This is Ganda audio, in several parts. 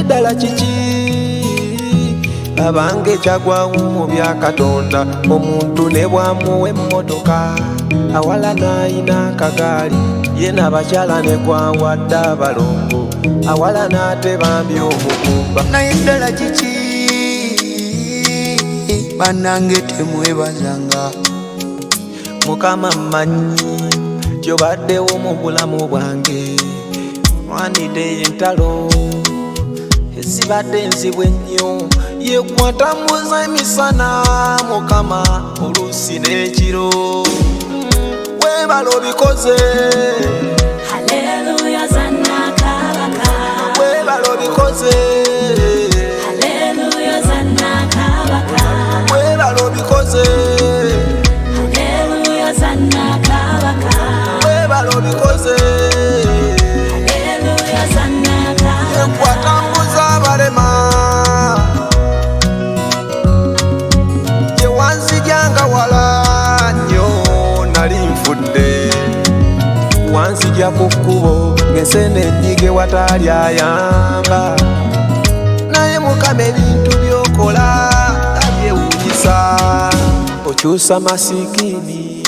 ddala kiki abange kyagwawo mu bya Katonda omuntu ne bwamuwa emmotoka awala n'ayina akagaali ye n'abakyala ne gwawadde abalongo awala n'atebambye omugumba naye ddala kiki bannange temwebazanga Mukama mmanyi gyobaddewo mu bulamu bwange mwanidde entalo ezibadde nzibu ennyo yekwatambuza emisana Mukama oluusi n'ekiro weebala obikoze Haleluya zanna kabaka weebala obikoze Haleluya zanna kabaka weebala obikoze Haleluya zanna kabaka weebala obikoze Haleluya zanna kabaka yekwatambuza abalema gyewanzijanga wala nnyo nali nfudde wanzija ku kkubo ng'ensene ennyige wataali ayamba naye Mukama ebintu by'okola abyewuunyisa okyusa masikini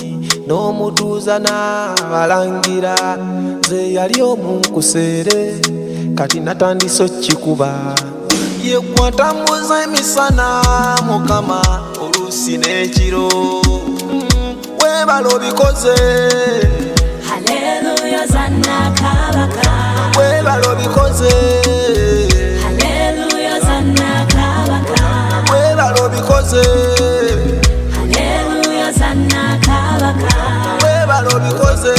n'omutuuza n'abalangira nze yali omu nkuseere kati natandise okkikuba yekwatambuza emisana Mukama oluusi n'ekiro weebala obikoze Haleluya zanna kabaka weebala obikoze Haleluya zanna kabaka weebala obikoze Haleluya zanna kabaka weebala obikoze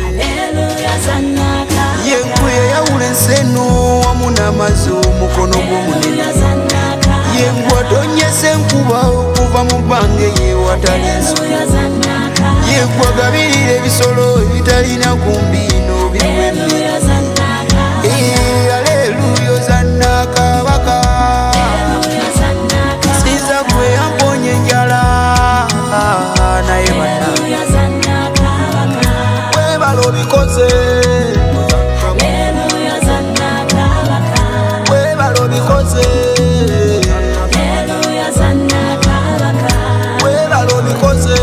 Haleluya zanna kabaka yenkwe yawula enseno wamu n'amazzi omukono gw'omunene Haleluya zanna kabaka yengwa tonyesa enkuba okuva mu bbange yewatali ensuku Haleluya zanna kabaka yegwa gabirira ebisolo ebitalina kumbino biwe Haleluya zanna kabaka Haleluya zanna kabaka Haleluya zanna kabaka siza gwe yamponya enjala naye bana Haleluya zanna kabaka weebala obikoze Haleluya zanna kabaka weebala obikoze Haleluya zanna kabaka weebala obikoze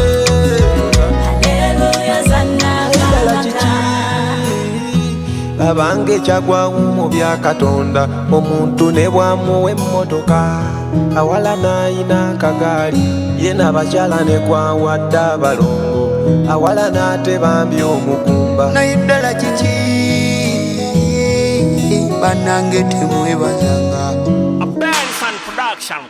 Haleluya zanna ddala kiki kabaka abange kyagwawo mu bya Katonda omuntu ne bwamuwa emmotoka awala n'ayina akagaali ye n'abakyala ne gwawadde abalongo awala n'atebambye omugumba naye ddala kiki bannange temwebazanga A Benson production.